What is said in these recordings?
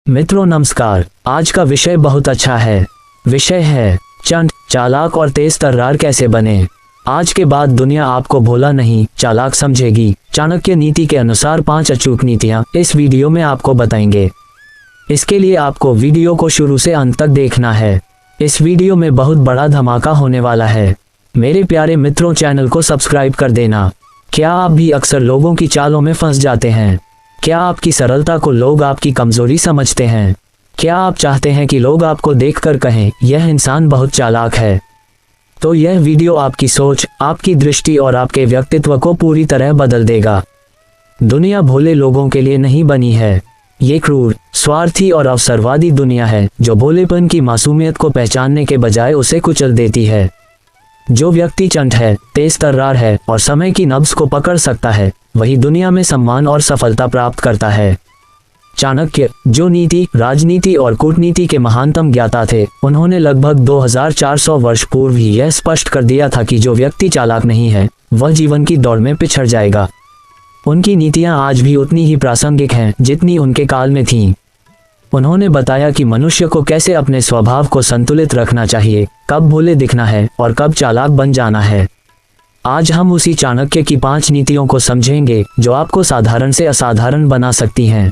मित्रों नमस्कार। आज का विषय बहुत अच्छा है। विषय है चंट, चालाक और तेज तर्रार कैसे बने। आज के बाद दुनिया आपको भोला नहीं चालाक समझेगी। चाणक्य नीति के अनुसार 5 अचूक नीतियां इस वीडियो में आपको बताएंगे। इसके लिए आपको वीडियो को शुरू से अंत तक देखना है। इस वीडियो में बहुत बड़ा धमाका होने वाला है। मेरे प्यारे मित्रों, चैनल को सब्सक्राइब कर देना। क्या आप भी अक्सर लोगों की चालों में फंस जाते हैं? क्या आपकी सरलता को लोग आपकी कमजोरी समझते हैं? क्या आप चाहते हैं कि लोग आपको देखकर कहें यह इंसान बहुत चालाक है? तो यह वीडियो आपकी सोच, आपकी दृष्टि और आपके व्यक्तित्व को पूरी तरह बदल देगा। दुनिया भोले लोगों के लिए नहीं बनी है। ये क्रूर, स्वार्थी और अवसरवादी दुनिया है जो भोलेपन की मासूमियत को पहचानने के बजाय उसे कुचल देती है। जो व्यक्ति चंट है, तेज तर्रार है और समय की नब्ज को पकड़ सकता है, वही दुनिया में सम्मान और सफलता प्राप्त करता है। चाणक्य, जो नीति, राजनीति और कूटनीति के महानतम ज्ञाता थे, उन्होंने लगभग 2400 वर्ष पूर्व ही यह स्पष्ट कर दिया था कि जो व्यक्ति चालाक नहीं है वह जीवन की दौड़ में पिछड़ जाएगा। उनकी नीतियां आज भी उतनी ही प्रासंगिक हैं जितनी उनके काल में थीं। उन्होंने बताया कि मनुष्य को कैसे अपने स्वभाव को संतुलित रखना चाहिए, कब भोले दिखना है और कब चालाक बन जाना है। आज हम उसी चाणक्य की 5 नीतियों को समझेंगे जो आपको साधारण से असाधारण बना सकती हैं,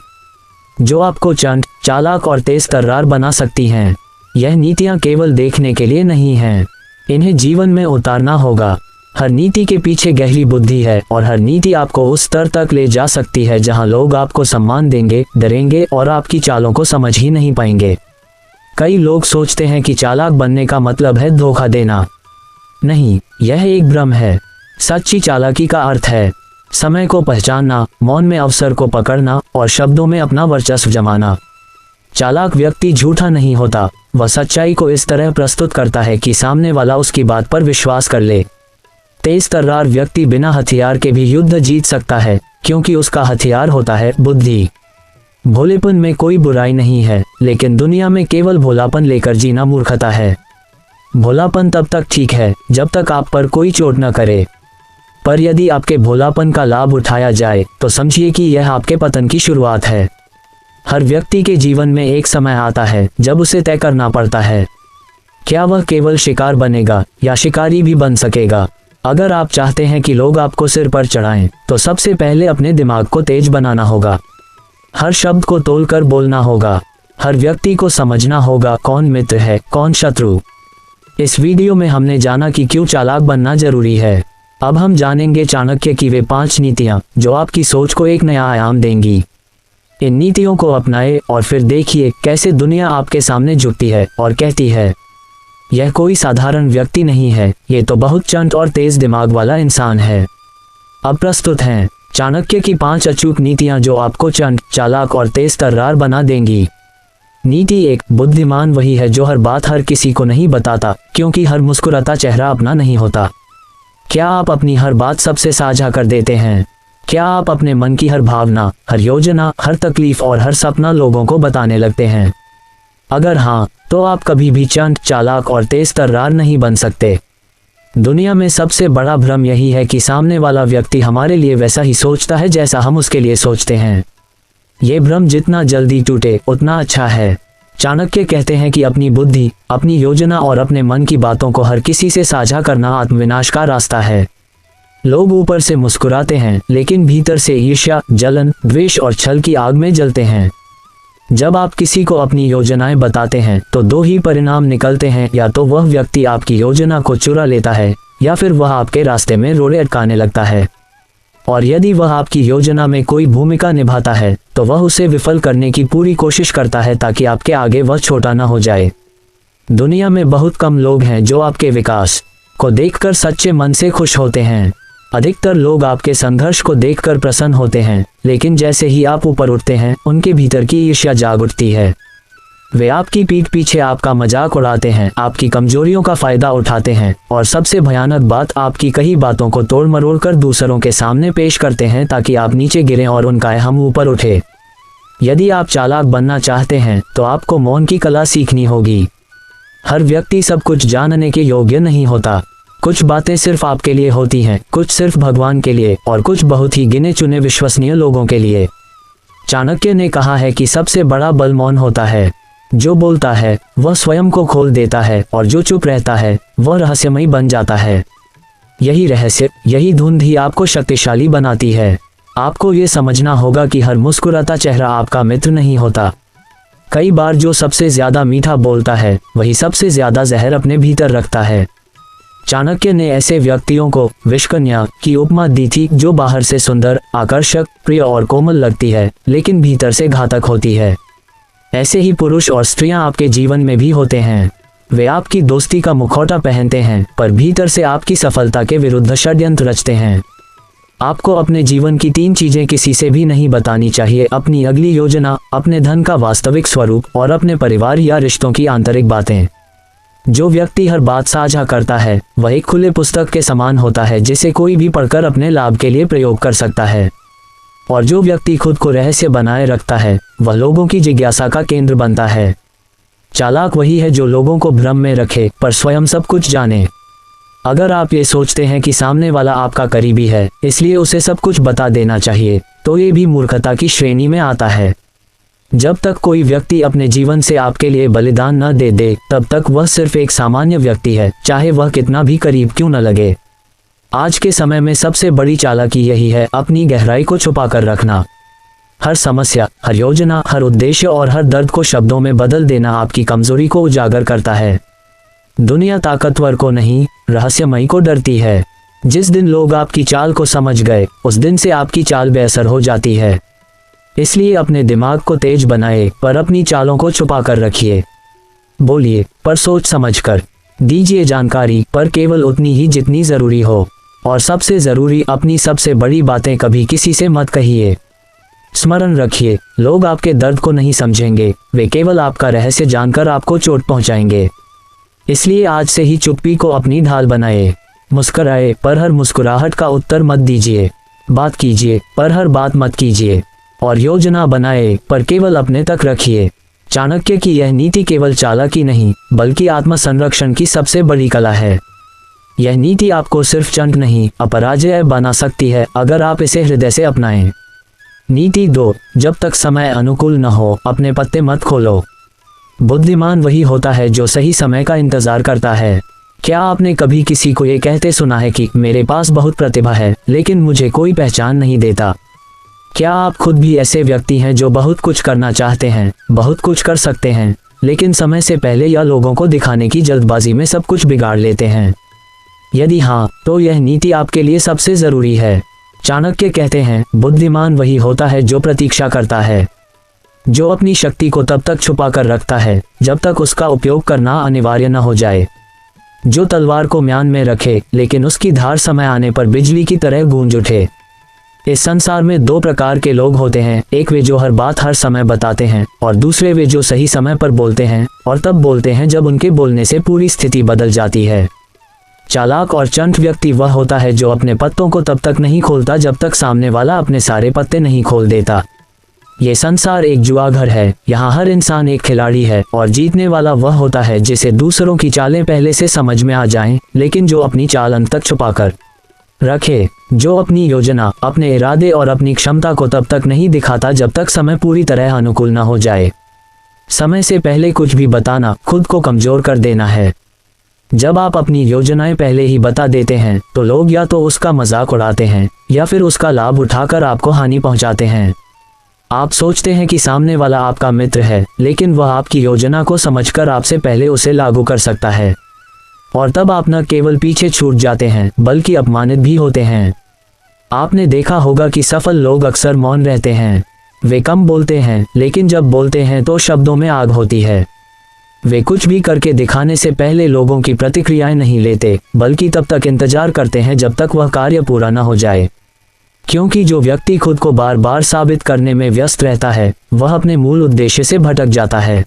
जो आपको चंट, चालाक और तेज तर्रार बना सकती हैं। यह नीतियां केवल देखने के लिए नहीं हैं, इन्हें जीवन में उतारना होगा। हर नीति के पीछे गहरी बुद्धि है और हर नीति आपको उस स्तर तक ले जा सकती है जहां लोग आपको सम्मान देंगे, डरेंगे और आपकी चालों को समझ ही नहीं पाएंगे। कई लोग सोचते हैं कि चालाक बनने का मतलब है धोखा देना। नहीं, यह एक भ्रम है। सच्ची चालाकी का अर्थ है समय को पहचानना, मौन में अवसर को पकड़ना और शब्दों में अपना वर्चस्व जमाना। चालाक व्यक्ति झूठा नहीं होता, वह सच्चाई को इस तरह प्रस्तुत करता है कि सामने वाला उसकी बात पर विश्वास कर ले। तेज तर्रार व्यक्ति बिना हथियार के भी युद्ध जीत सकता है, क्योंकि उसका हथियार होता है बुद्धि। भोलेपन में कोई बुराई नहीं है, लेकिन दुनिया में केवल भोलापन लेकर जीना मूर्खता है। भोलापन तब तक ठीक है जब तक आप पर कोई चोट न करे, पर यदि आपके भोलापन का लाभ उठाया जाए तो समझिए कि यह आपके पतन की शुरुआत है। हर व्यक्ति के जीवन में एक समय आता है जब उसे तय करना पड़ता है, क्या वह केवल शिकार बनेगा या शिकारी भी बन सकेगा। अगर आप चाहते हैं कि लोग आपको सिर पर चढ़ाएं, तो सबसे पहले अपने दिमाग को तेज बनाना होगा। हर शब्द को तोलकर बोलना होगा। हर व्यक्ति को समझना होगा कौन मित्र है, कौन शत्रु। इस वीडियो में हमने जाना कि क्यों चालाक बनना जरूरी है। अब हम जानेंगे चाणक्य की वे 5 नीतियां जो आपकी सोच को एक नया आयाम देंगी। इन नीतियों को अपनाएं और फिर देखिए कैसे दुनिया आपके सामने झुकती है और कहती है, यह कोई साधारण व्यक्ति नहीं है, ये तो बहुत चंट और तेज दिमाग वाला इंसान है। अब प्रस्तुत हैं चाणक्य की 5 अचूक नीतियां जो आपको चंट, चालाक और तेज तर्रार बना देंगी। नीति 1, बुद्धिमान वही है जो हर बात हर किसी को नहीं बताता, क्योंकि हर मुस्कुराता चेहरा अपना नहीं होता। क्या आप अपनी हर बात सबसे साझा कर देते हैं? क्या आप अपने मन की हर भावना, हर योजना, हर तकलीफ और हर सपना लोगों को बताने लगते हैं? अगर हाँ, तो आप कभी भी चंट, चालाक और तेज तर्रार नहीं बन सकते। दुनिया में सबसे बड़ा भ्रम यही है कि सामने वाला व्यक्ति हमारे लिए वैसा ही सोचता है जैसा हम उसके लिए सोचते हैं। ये भ्रम जितना जल्दी टूटे उतना अच्छा है। चाणक्य कहते हैं कि अपनी बुद्धि, अपनी योजना और अपने मन की बातों को हर किसी से साझा करना आत्मविनाश का रास्ता है। लोग ऊपर से मुस्कुराते हैं लेकिन भीतर से ईर्ष्या, जलन, द्वेष और छल की आग में जलते हैं। जब आप किसी को अपनी योजनाएं बताते हैं तो 2 ही परिणाम निकलते हैं, या तो वह व्यक्ति आपकी योजना को चुरा लेता है या फिर वह आपके रास्ते में रोड़े अटकाने लगता है। और यदि वह आपकी योजना में कोई भूमिका निभाता है तो वह उसे विफल करने की पूरी कोशिश करता है ताकि आपके आगे वह छोटा न हो जाए। दुनिया में बहुत कम लोग हैं जो आपके विकास को देखकर सच्चे मन से खुश होते हैं। अधिकतर लोग आपके संघर्ष को देखकर प्रसन्न होते हैं, लेकिन जैसे ही आप ऊपर उठते हैं उनके भीतर की ईर्ष्या जाग उठती है। वे आपकी पीठ पीछे आपका मजाक उड़ाते हैं, आपकी कमजोरियों का फायदा उठाते हैं और सबसे भयानक बात, आपकी कई बातों को तोड़ मरोड़ कर दूसरों के सामने पेश करते हैं ताकि आप नीचे गिरें और उनका हम ऊपर उठे। यदि आप चालाक बनना चाहते हैं तो आपको मौन की कला सीखनी होगी। हर व्यक्ति सब कुछ जानने के योग्य नहीं होता। कुछ बातें सिर्फ आपके लिए होती हैं, कुछ सिर्फ भगवान के लिए और कुछ बहुत ही गिने चुने विश्वसनीय लोगों के लिए। चाणक्य ने कहा है कि सबसे बड़ा बल मौन होता है। जो बोलता है वह स्वयं को खोल देता है और जो चुप रहता है वह रहस्यमयी बन जाता है। यही रहस्य, यही धुंध ही आपको शक्तिशाली बनाती है। आपको ये समझना होगा कि हर मुस्कुराता चेहरा आपका मित्र नहीं होता। कई बार जो सबसे ज्यादा मीठा बोलता है वही सबसे ज्यादा जहर अपने भीतर रखता है। चाणक्य ने ऐसे व्यक्तियों को विषकन्या की उपमा दी थी जो बाहर से सुंदर, आकर्षक, प्रिय और कोमल लगती है लेकिन भीतर से घातक होती है। ऐसे ही पुरुष और स्त्रियां आपके जीवन में भी होते हैं। वे आपकी दोस्ती का मुखौटा पहनते हैं पर भीतर से आपकी सफलता के विरुद्ध षड्यंत्र रचते हैं। आपको अपने जीवन की 3 चीजें किसी से भी नहीं बतानी चाहिए: अपनी अगली योजना, अपने धन का वास्तविक स्वरूप और अपने परिवार या रिश्तों की आंतरिक बातें। जो व्यक्ति हर बात साझा करता है वह एक खुले पुस्तक के समान होता है जिसे कोई भी पढ़कर अपने लाभ के लिए प्रयोग कर सकता है। और जो व्यक्ति खुद को रहस्य बनाए रखता है वह लोगों की जिज्ञासा का केंद्र बनता है। चालाक वही है जो लोगों को भ्रम में रखे पर स्वयं सब कुछ जाने। अगर आप ये सोचते हैं कि सामने वाला आपका करीबी है इसलिए उसे सब कुछ बता देना चाहिए तो ये भी मूर्खता की श्रेणी में आता है। जब तक कोई व्यक्ति अपने जीवन से आपके लिए बलिदान न दे दे तब तक वह सिर्फ एक सामान्य व्यक्ति है, चाहे वह कितना भी करीब क्यों न लगे। आज के समय में सबसे बड़ी चालाकी यही है, अपनी गहराई को छुपा कर रखना। हर समस्या, हर योजना, हर उद्देश्य और हर दर्द को शब्दों में बदल देना आपकी कमजोरी को उजागर करता है। दुनिया ताकतवर को नहीं, रहस्यमयी को डरती है। जिस दिन लोग आपकी चाल को समझ गए उस दिन से आपकी चाल बेअसर हो जाती है। इसलिए अपने दिमाग को तेज बनाए पर अपनी चालों को छुपा कर रखिए। बोलिए पर सोच समझकर। दीजिए जानकारी पर केवल उतनी ही जितनी जरूरी हो। और सबसे जरूरी, अपनी सबसे बड़ी बातें कभी किसी से मत कहिए। स्मरण रखिए, लोग आपके दर्द को नहीं समझेंगे, वे केवल आपका रहस्य जानकर आपको चोट पहुंचाएंगे। इसलिए आज से ही चुप्पी को अपनी ढाल बनाए। मुस्कुराए पर हर मुस्कुराहट का उत्तर मत दीजिए। बात कीजिए पर हर बात मत कीजिए। और योजना बनाए पर केवल अपने तक रखिए। चाणक्य की यह नीति केवल चालाकी नहीं बल्कि आत्मसंरक्षण की सबसे बड़ी कला है। यह नीति आपको सिर्फ चंट नहीं, अपराजय बना सकती है अगर आप इसे हृदय से अपनाएं। नीति 2, जब तक समय अनुकूल न हो अपने पत्ते मत खोलो। बुद्धिमान वही होता है जो सही समय का इंतजार करता है। क्या आपने कभी किसी को ये कहते सुना है कि मेरे पास बहुत प्रतिभा है लेकिन मुझे कोई पहचान नहीं देता? क्या आप खुद भी ऐसे व्यक्ति हैं जो बहुत कुछ करना चाहते हैं, बहुत कुछ कर सकते हैं, लेकिन समय से पहले या लोगों को दिखाने की जल्दबाजी में सब कुछ बिगाड़ लेते हैं? यदि हाँ, तो यह नीति आपके लिए सबसे जरूरी है। चाणक्य कहते हैं, बुद्धिमान वही होता है जो प्रतीक्षा करता है, जो अपनी शक्ति को तब तक छुपा कर रखता है जब तक उसका उपयोग करना अनिवार्य न हो जाए, जो तलवार को म्यान में रखे लेकिन उसकी धार समय आने पर बिजली की तरह गूंज उठे। इस संसार में 2 प्रकार के लोग होते हैं, एक वे जो हर बात हर समय बताते हैं और दूसरे वे जो सही समय पर बोलते हैं और तब बोलते हैं जब उनके बोलने से पूरी स्थिति बदल जाती है। चालाक और चंट व्यक्ति वह होता है जो अपने पत्तों को तब तक नहीं खोलता जब तक सामने वाला अपने सारे पत्ते नहीं खोल देता। ये संसार एक जुआघर है, यहाँ हर इंसान एक खिलाड़ी है और जीतने वाला वह होता है जिसे दूसरों की चालें पहले से समझ में आ जाएं, लेकिन जो अपनी चाल अंत तक छुपा कर रखे, जो अपनी योजना, अपने इरादे और अपनी क्षमता को तब तक नहीं दिखाता जब तक समय पूरी तरह अनुकूल न हो जाए। समय से पहले कुछ भी बताना खुद को कमजोर कर देना है। जब आप अपनी योजनाएं पहले ही बता देते हैं तो लोग या तो उसका मजाक उड़ाते हैं या फिर उसका लाभ उठाकर आपको हानि पहुंचाते हैं। आप सोचते हैं कि सामने वाला आपका मित्र है, लेकिन वह आपकी योजना को समझकर आपसे पहले उसे लागू कर सकता है और तब आप न केवल पीछे छूट जाते हैं बल्कि अपमानित भी होते हैं। आपने देखा होगा कि सफल लोग अक्सर मौन रहते हैं। वे कम बोलते हैं लेकिन जब बोलते हैं तो शब्दों में आग होती है। वे कुछ भी करके दिखाने से पहले लोगों की प्रतिक्रियाएं नहीं लेते बल्कि तब तक इंतजार करते हैं जब तक वह कार्य पूरा न हो जाए, क्योंकि जो व्यक्ति खुद को बार बार साबित करने में व्यस्त रहता है वह अपने मूल उद्देश्य से भटक जाता है।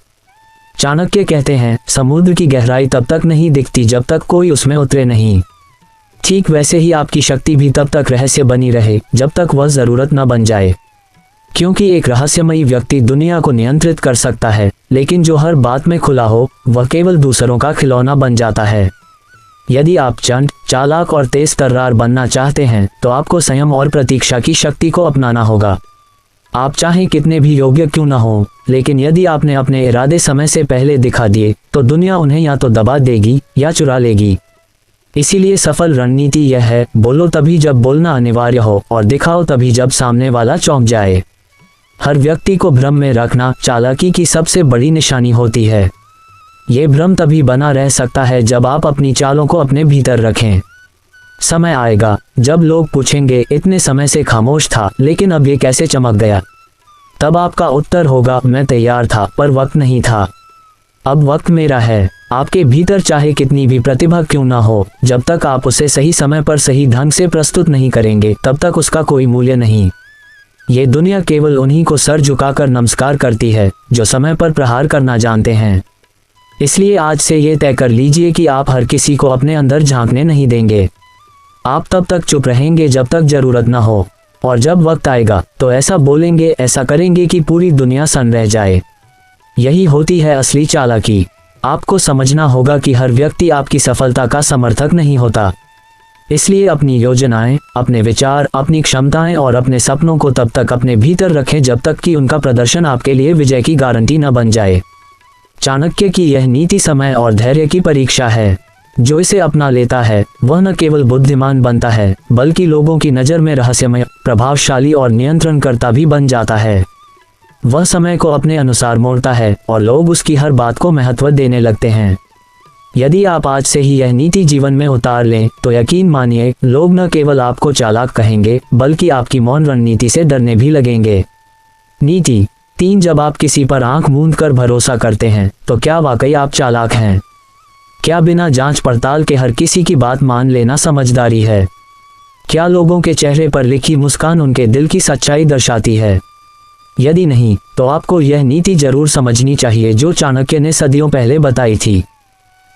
चाणक्य कहते हैं, समुद्र की गहराई तब तक नहीं दिखती जब तक कोई उसमें उतरे नहीं। ठीक वैसे ही आपकी शक्ति भी तब तक रहस्य बनी रहे जब तक वह जरूरत न बन जाए, क्योंकि एक रहस्यमयी व्यक्ति दुनिया को नियंत्रित कर सकता है, लेकिन जो हर बात में खुला हो वह केवल दूसरों का खिलौना बन जाता है। यदि आप चंट, चालाक और तेज तर्रार बनना चाहते हैं तो आपको संयम और प्रतीक्षा की शक्ति को अपनाना होगा। आप चाहे कितने भी योग्य क्यों ना हो, लेकिन यदि आपने अपने इरादे समय से पहले दिखा दिए तो दुनिया उन्हें या तो दबा देगी या चुरा लेगी। इसीलिए सफल रणनीति यह है, बोलो तभी जब बोलना अनिवार्य हो और दिखाओ तभी जब सामने वाला चौंक जाए। हर व्यक्ति को भ्रम में रखना चालाकी की सबसे बड़ी निशानी होती है। ये भ्रम तभी बना रह सकता है जब आप अपनी चालों को अपने भीतर रखें। समय आएगा जब लोग पूछेंगे, इतने समय से खामोश था लेकिन अब ये कैसे चमक गया? तब आपका उत्तर होगा, मैं तैयार था पर वक्त नहीं था। अब वक्त मेरा है। आपके भीतर चाहे कितनी भी प्रतिभा क्यों ना हो, जब तक आप उसे सही समय पर सही ढंग से प्रस्तुत नहीं करेंगे तब तक उसका कोई मूल्य नहीं। ये दुनिया केवल उन्हीं को सर झुकाकर नमस्कार करती है जो समय पर प्रहार करना जानते हैं। इसलिए आज से ये तय कर लीजिए कि आप हर किसी को अपने अंदर झांकने नहीं देंगे। आप तब तक चुप रहेंगे जब तक जरूरत ना हो, और जब वक्त आएगा तो ऐसा बोलेंगे, ऐसा करेंगे कि पूरी दुनिया सन्न रह जाए। यही होती है असली चालाकी। आपको समझना होगा कि हर व्यक्ति आपकी सफलता का समर्थक नहीं होता। इसलिए अपनी योजनाएं, अपने विचार, अपनी क्षमताएं और अपने सपनों को तब तक अपने भीतर रखें जब तक कि उनका प्रदर्शन आपके लिए विजय की गारंटी न बन जाए। चाणक्य की यह नीति समय और धैर्य की परीक्षा है। जो इसे अपना लेता है वह न केवल बुद्धिमान बनता है बल्कि लोगों की नज़र में रहस्यमय, प्रभावशाली और नियंत्रणकर्ता भी बन जाता है। वह समय को अपने अनुसार मोड़ता है और लोग उसकी हर बात को महत्व देने लगते हैं। यदि आप आज से ही यह नीति जीवन में उतार लें तो यकीन मानिए, लोग न केवल आपको चालाक कहेंगे बल्कि आपकी मौन रणनीति से डरने भी लगेंगे। नीति 3, जब आप किसी पर आंख मूंद कर भरोसा करते हैं तो क्या वाकई आप चालाक हैं? क्या बिना जांच पड़ताल के हर किसी की बात मान लेना समझदारी है? क्या लोगों के चेहरे पर लिखी मुस्कान उनके दिल की सच्चाई दर्शाती है? यदि नहीं तो आपको यह नीति जरूर समझनी चाहिए जो चाणक्य ने सदियों पहले बताई थी।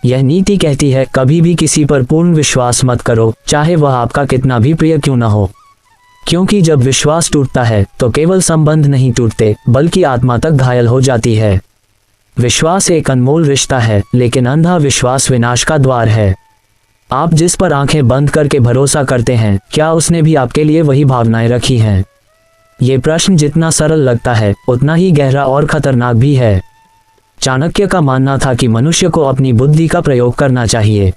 यह नीति कहती है, कभी भी किसी पर पूर्ण विश्वास मत करो, चाहे वह आपका कितना भी प्रिय क्यों न हो। क्योंकि जब विश्वास टूटता है तो केवल संबंध नहीं टूटते बल्कि आत्मा तक घायल हो जाती है। विश्वास एक अनमोल रिश्ता है, लेकिन अंधा विश्वास विनाश का द्वार है। आप जिस पर आंखें बंद करके भरोसा करते हैं, क्या उसने भी आपके लिए वही भावनाएं रखी हैं? ये प्रश्न जितना सरल लगता है उतना ही गहरा और खतरनाक भी है। चाणक्य का मानना था कि मनुष्य को अपनी बुद्धि का प्रयोग करना चाहिए।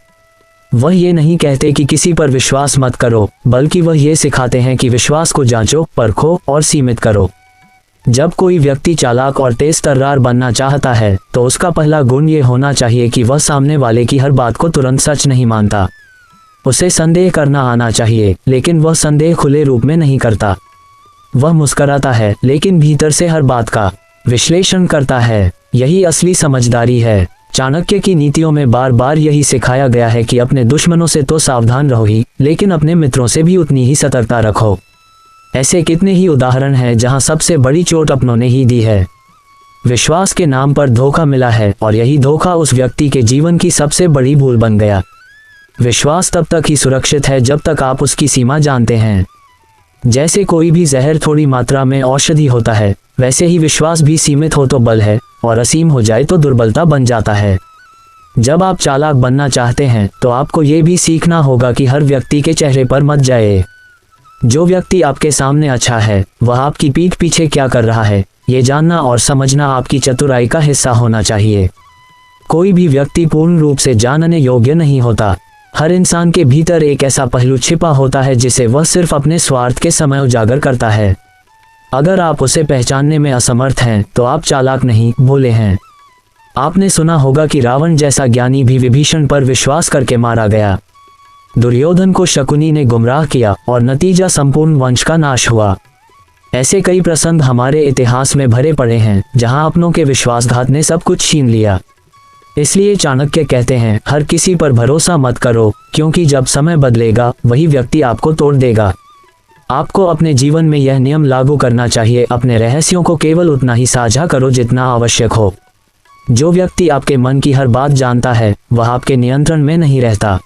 वह ये नहीं कहते कि किसी पर विश्वास मत करो, बल्कि वह ये सिखाते हैं कि विश्वास को जांचो, परखो और सीमित करो। जब कोई व्यक्ति चालाक और तेज तर्रार बनना चाहता है तो उसका पहला गुण ये होना चाहिए कि वह सामने वाले की हर बात को तुरंत सच नहीं मानता। उसे संदेह करना आना चाहिए, लेकिन वह संदेह खुले रूप में नहीं करता। वह मुस्कराता है लेकिन भीतर से हर बात का विश्लेषण करता है। यही असली समझदारी है। चाणक्य की नीतियों में बार बार यही सिखाया गया है कि अपने दुश्मनों से तो सावधान रहो ही, लेकिन अपने मित्रों से भी उतनी ही सतर्कता रखो। ऐसे कितने ही उदाहरण हैं जहां सबसे बड़ी चोट अपनों ने ही दी है। विश्वास के नाम पर धोखा मिला है और यही धोखा उस व्यक्ति के जीवन की सबसे बड़ी भूल बन गया। विश्वास तब तक ही सुरक्षित है जब तक आप उसकी सीमा जानते हैं। जैसे कोई भी जहर थोड़ी मात्रा में औषधि होता है, वैसे ही विश्वास भी सीमित हो तो बल है और असीम हो जाए तो दुर्बलता बन जाता है। जब आप चालाक बनना चाहते हैं तो आपको ये भी सीखना होगा कि हर व्यक्ति के चेहरे पर मत जाए। जो व्यक्ति आपके सामने अच्छा है वह आपकी पीठ पीछे क्या कर रहा है, ये जानना और समझना आपकी चतुराई का हिस्सा होना चाहिए। कोई भी व्यक्ति पूर्ण रूप से जानने योग्य नहीं होता। हर इंसान के भीतर एक ऐसा पहलू छिपा होता है जिसे वह सिर्फ अपने स्वार्थ के समय उजागर करता है। अगर आप उसे पहचानने में असमर्थ हैं तो आप चालाक नहीं, भोले हैं। आपने सुना होगा कि रावण जैसा ज्ञानी भी विभीषण पर विश्वास करके मारा गया। दुर्योधन को शकुनी ने गुमराह किया और नतीजा संपूर्ण वंश का नाश हुआ। ऐसे कई प्रसंग हमारे इतिहास में भरे पड़े हैं जहां अपनों के विश्वासघात ने सब कुछ छीन लिया। इसलिए चाणक्य कहते हैं, हर किसी पर भरोसा मत करो, क्योंकि जब समय बदलेगा वही व्यक्ति आपको तोड़ देगा। आपको अपने जीवन में यह नियम लागू करना चाहिए, अपने रहस्यों को केवल उतना ही साझा करो जितना आवश्यक हो। जो व्यक्ति आपके मन की हर बात जानता है वह आपके नियंत्रण में नहीं रहता,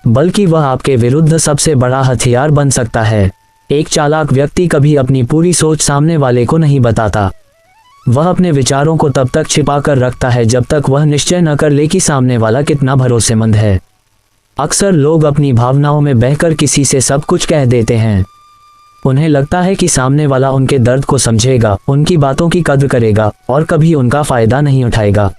बल्कि वह आपके विरुद्ध सबसे बड़ा हथियार बन सकता है। एक चालाक व्यक्ति कभी अपनी पूरी सोच सामने वाले को नहीं बताता। वह अपने विचारों को तब तक छिपा कर रखता है जब तक वह निश्चय न कर ले कि सामने वाला कितना भरोसेमंद है। अक्सर लोग अपनी भावनाओं में बहकर किसी से सब कुछ कह देते हैं। उन्हें लगता है कि सामने वाला उनके दर्द को समझेगा, उनकी बातों की कद्र करेगा और कभी उनका फायदा नहीं उठाएगा।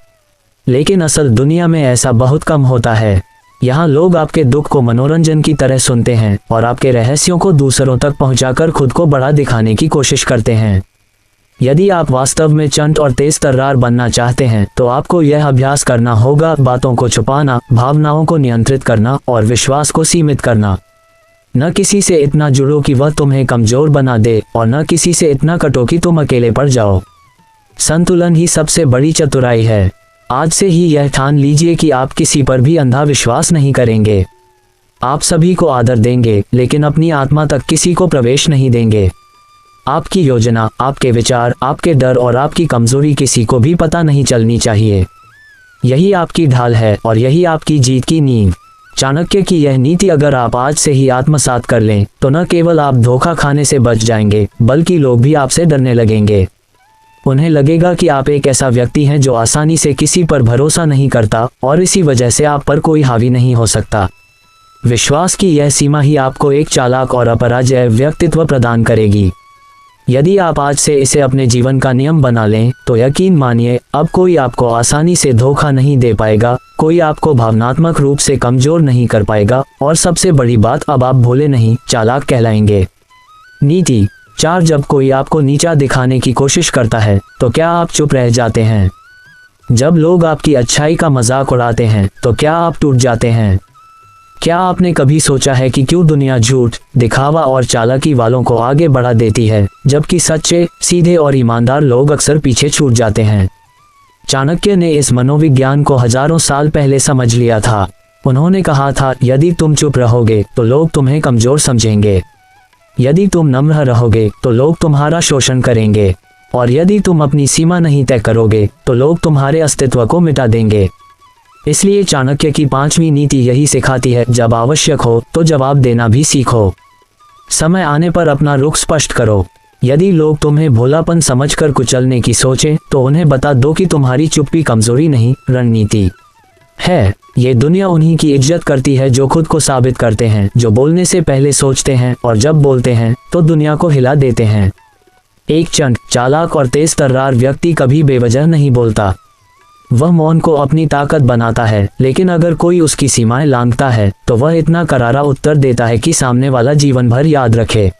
लेकिन असल दुनिया में ऐसा बहुत कम होता है। यहाँ लोग आपके दुख को मनोरंजन की तरह सुनते हैं और आपके रहस्यों को दूसरों तक पहुंचाकर खुद को बड़ा दिखाने की कोशिश करते हैं। यदि आप वास्तव में चंट और तेज तर्रार बनना चाहते हैं तो आपको यह अभ्यास करना होगा, बातों को छुपाना, भावनाओं को नियंत्रित करना और विश्वास को सीमित करना। न किसी से इतना जुड़ो कि वह तुम्हें कमजोर बना दे और न किसी से इतना कटो कि तुम अकेले पड़ जाओ। संतुलन ही सबसे बड़ी चतुराई है। आज से ही यह ठान लीजिए कि आप किसी पर भी अंधा विश्वास नहीं करेंगे। आप सभी को आदर देंगे लेकिन अपनी आत्मा तक किसी को प्रवेश नहीं देंगे। आपकी योजना, आपके विचार, आपके डर और आपकी कमजोरी किसी को भी पता नहीं चलनी चाहिए। यही आपकी ढाल है और यही आपकी जीत की नींव। चाणक्य की यह नीति अगर आप आज से ही आत्मसात कर लें तो न केवल आप धोखा खाने से बच जाएंगे बल्कि लोग भी आपसे डरने लगेंगे। उन्हें लगेगा कि आप एक ऐसा व्यक्ति हैं जो आसानी से किसी पर भरोसा नहीं करता और इसी वजह से आप पर कोई हावी नहीं हो सकता। विश्वास की यह सीमा ही आपको एक चालाक और अपराजय व्यक्तित्व प्रदान करेगी। यदि आप आज से इसे अपने जीवन का नियम बना लें तो यकीन मानिए अब कोई आपको आसानी से धोखा नहीं दे पाएगा, कोई आपको भावनात्मक रूप से कमजोर नहीं कर पाएगा और सबसे बड़ी बात, अब आप भोले नहीं चालाक कहलाएंगे। नीति 4, जब कोई आपको नीचा दिखाने की कोशिश करता है तो क्या आप चुप रह जाते हैं? जब लोग आपकी अच्छाई का मजाक उड़ाते हैं तो क्या आप टूट जाते हैं? क्या आपने कभी सोचा है कि क्यों दुनिया झूठ, दिखावा और चालाकी वालों को आगे बढ़ा देती है जबकि सच्चे, सीधे और ईमानदार लोग अक्सर पीछे छूट जाते हैं? चाणक्य ने इस मनोविज्ञान को हजारों साल पहले समझ लिया था। उन्होंने कहा था, यदि तुम चुप रहोगे तो लोग तुम्हें कमजोर समझेंगे, यदि तुम नम्र रहोगे तो लोग तुम्हारा शोषण करेंगे और यदि तुम अपनी सीमा नहीं तय करोगे तो लोग तुम्हारे अस्तित्व को मिटा देंगे। इसलिए चाणक्य की 5वीं नीति यही सिखाती है, जब आवश्यक हो तो जवाब देना भी सीखो। समय आने पर अपना रुख स्पष्ट करो। यदि लोग तुम्हें भोलापन समझकर कुचलने की सोचें तो उन्हें बता दो कि तुम्हारी चुप्पी कमजोरी नहीं, रणनीति है। ये दुनिया उन्हीं की इज्जत करती है जो खुद को साबित करते हैं, जो बोलने से पहले सोचते हैं और जब बोलते हैं तो दुनिया को हिला देते हैं। एक चंट, चालाक और तेज तर्रार व्यक्ति कभी बेवजह नहीं बोलता। वह मौन को अपनी ताकत बनाता है, लेकिन अगर कोई उसकी सीमाएं लांघता है तो वह इतना करारा उत्तर देता है कि सामने वाला जीवन भर याद रखे।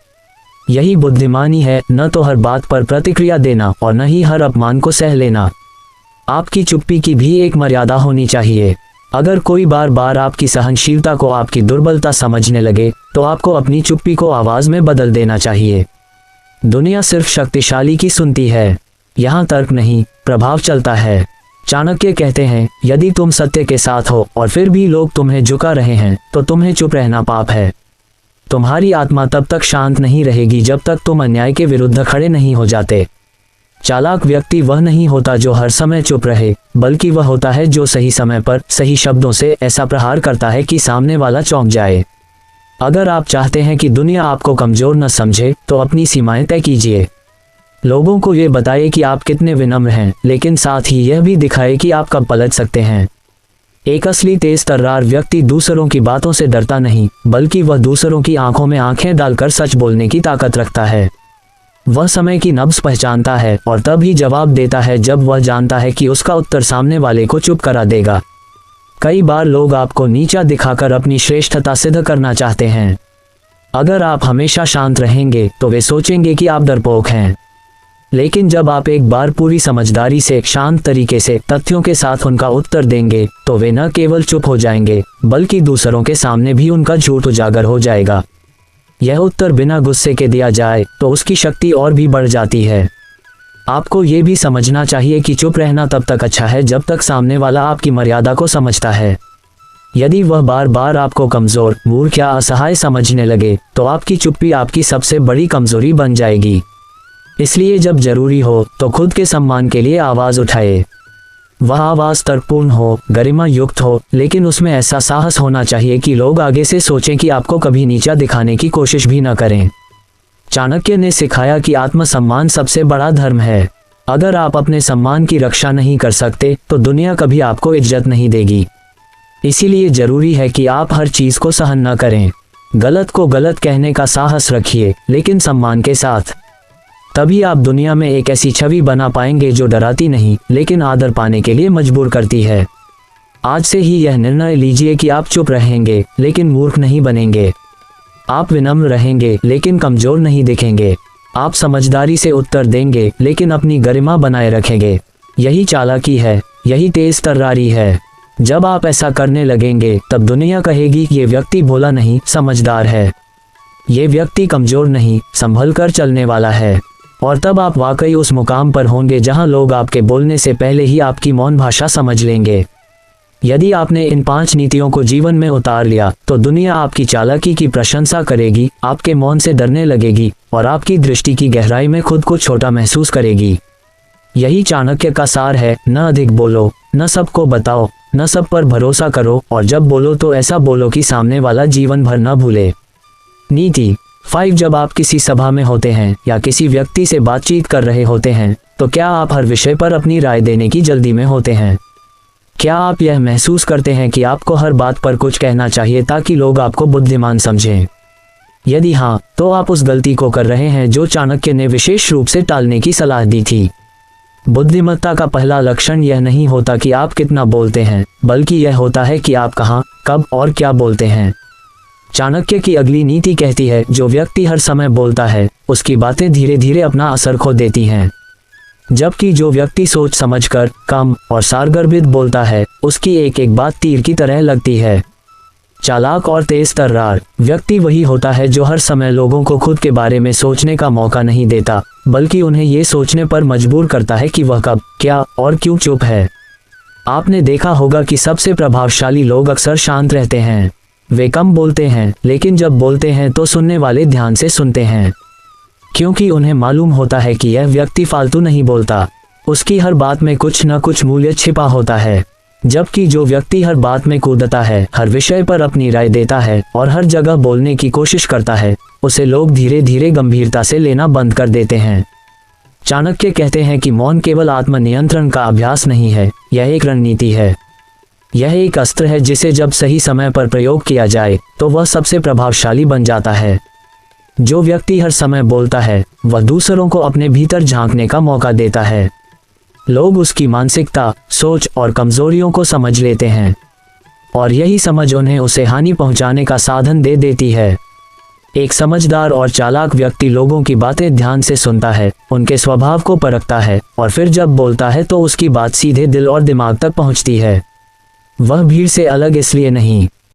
यही बुद्धिमानी है, न तो हर बात पर प्रतिक्रिया देना और न ही हर अपमान को सह लेना। आपकी चुप्पी की भी एक मर्यादा होनी चाहिए। अगर कोई बार बार आपकी सहनशीलता को आपकी दुर्बलता समझने लगे तो आपको अपनी चुप्पी को आवाज में बदल देना चाहिए। दुनिया सिर्फ शक्तिशाली की सुनती है, यहाँ तर्क नहीं, प्रभाव चलता है। चाणक्य कहते हैं, यदि तुम सत्य के साथ हो और फिर भी लोग तुम्हें झुका रहे हैं तो तुम्हें चुप रहना पाप है। तुम्हारी आत्मा तब तक शांत नहीं रहेगी जब तक तुम अन्याय के विरुद्ध खड़े नहीं हो जाते। चालाक व्यक्ति वह नहीं होता जो हर समय चुप रहे, बल्कि वह होता है जो सही समय पर सही शब्दों से ऐसा प्रहार करता है कि सामने वाला चौंक जाए। अगर आप चाहते हैं कि दुनिया आपको कमजोर न समझे तो अपनी सीमाएं तय कीजिए। लोगों को ये बताइए कि आप कितने विनम्र हैं, लेकिन साथ ही यह भी दिखाए कि आप कब पलट सकते हैं। एक असली तेज तर्रार व्यक्ति दूसरों की बातों से डरता नहीं, बल्कि वह दूसरों की आंखों में आंखें डालकर सच बोलने की ताकत रखता है। वह समय की नब्ज पहचानता है और तब ही जवाब देता है जब वह जानता है कि उसका उत्तर सामने वाले को चुप करा देगा। कई बार लोग आपको नीचा दिखाकर अपनी श्रेष्ठता सिद्ध करना चाहते हैं। अगर आप हमेशा शांत रहेंगे तो वे सोचेंगे कि आप डरपोक हैं, लेकिन जब आप एक बार पूरी समझदारी से शांत तरीके से तथ्यों के साथ उनका उत्तर देंगे तो वे न केवल चुप हो जाएंगे बल्कि दूसरों के सामने भी उनका झूठ उजागर हो जाएगा। यह उत्तर बिना गुस्से के दिया जाए तो उसकी शक्ति और भी बढ़ जाती है। आपको ये भी समझना चाहिए कि चुप रहना तब तक अच्छा है जब तक सामने वाला आपकी मर्यादा को समझता है। यदि वह बार बार आपको कमजोर, मूर्ख या असहाय समझने लगे तो आपकी चुप्पी आपकी सबसे बड़ी कमजोरी बन जाएगी। इसलिए जब जरूरी हो तो खुद के सम्मान के लिए आवाज उठाए। वह आवाज तर्कपूर्ण हो, गरिमा युक्त हो, लेकिन उसमें ऐसा साहस होना चाहिए कि लोग आगे से सोचें कि आपको कभी नीचा दिखाने की कोशिश भी न करें। चाणक्य ने सिखाया कि आत्मसम्मान सबसे बड़ा धर्म है। अगर आप अपने सम्मान की रक्षा नहीं कर सकते तो दुनिया कभी आपको इज्जत नहीं देगी। इसीलिए जरूरी है कि आप हर चीज को सहन न करें। गलत को गलत कहने का साहस रखिए, लेकिन सम्मान के साथ। तभी आप दुनिया में एक ऐसी छवि बना पाएंगे जो डराती नहीं, लेकिन आदर पाने के लिए मजबूर करती है। आज से ही यह निर्णय लीजिए कि आप चुप रहेंगे, लेकिन मूर्ख नहीं बनेंगे। आप विनम्र रहेंगे, लेकिन कमजोर नहीं दिखेंगे। आप समझदारी से उत्तर देंगे, लेकिन अपनी गरिमा बनाए रखेंगे। यही चालाकी है, यही तेज तर्रारी है। जब आप ऐसा करने लगेंगे, तब दुनिया कहेगी कि ये व्यक्ति भोला नहीं, समझदार है। ये व्यक्ति कमजोर नहीं, संभल कर चलने वाला है। और तब आप वाकई उस मुकाम पर होंगे जहां लोग आपके बोलने से पहले ही आपकी मौन भाषा समझ लेंगे। यदि आपने इन 5 नीतियों को जीवन में उतार लिया, तो दुनिया आपकी चालाकी की प्रशंसा करेगी, आपके मौन से डरने लगेगी और आपकी दृष्टि की गहराई में खुद को छोटा महसूस करेगी। यही चाणक्य का सार है, न अधिक बोलो, न सबको बताओ, न सब पर भरोसा करो, और जब बोलो तो ऐसा बोलो कि सामने वाला जीवन भर न भूले। नीति 5। जब आप किसी सभा में होते हैं या किसी व्यक्ति से बातचीत कर रहे होते हैं, तो क्या आप हर विषय पर अपनी राय देने की जल्दी में होते हैं? क्या आप यह महसूस करते हैं कि आपको हर बात पर कुछ कहना चाहिए ताकि लोग आपको बुद्धिमान समझें? यदि हाँ, तो आप उस गलती को कर रहे हैं जो चाणक्य ने विशेष रूप से टालने की सलाह दी थी। बुद्धिमत्ता का पहला लक्षण यह नहीं होता कि आप कितना बोलते हैं, बल्कि यह होता है कि आप कहाँ, कब और क्या बोलते हैं। चाणक्य की अगली नीति कहती है, जो व्यक्ति हर समय बोलता है, उसकी बातें धीरे धीरे अपना असर खो देती हैं। जबकि जो व्यक्ति सोच समझकर, कम और सारगर्भित बोलता है, उसकी एक एक बात तीर की तरह लगती है। चालाक और तेज तर्रार व्यक्ति वही होता है जो हर समय लोगों को खुद के बारे में सोचने का मौका नहीं देता, बल्कि उन्हें ये सोचने पर मजबूर करता है कि वह कब, क्या और क्यों चुप है। आपने देखा होगा कि सबसे प्रभावशाली लोग अक्सर शांत रहते हैं। वे कम बोलते हैं, लेकिन जब बोलते हैं तो सुनने वाले ध्यान से सुनते हैं, क्योंकि उन्हें मालूम होता है कि यह व्यक्ति फालतू नहीं बोलता, उसकी हर बात में कुछ न कुछ मूल्य छिपा होता है। जबकि जो व्यक्ति हर बात में कूदता है, हर विषय पर अपनी राय देता है और हर जगह बोलने की कोशिश करता है, उसे लोग धीरे धीरे गंभीरता से लेना बंद कर देते हैं। चाणक्य कहते हैं कि मौन केवल आत्मनियंत्रण का अभ्यास नहीं है, यह एक रणनीति है। यह एक अस्त्र है जिसे जब सही समय पर प्रयोग किया जाए तो वह सबसे प्रभावशाली बन जाता है। जो व्यक्ति हर समय बोलता है, वह दूसरों को अपने भीतर झांकने का मौका देता है। लोग उसकी मानसिकता, सोच और कमजोरियों को समझ लेते हैं, और यही समझ उन्हें उसे हानि पहुंचाने का साधन दे देती है। एक समझदार और चालाक व्यक्ति लोगों की बातें ध्यान से सुनता है, उनके स्वभाव को परखता है, और फिर जब बोलता है तो उसकी बात सीधे दिल और दिमाग तक पहुंचती है। वह भीड़ से अलग इसलिए नहीं,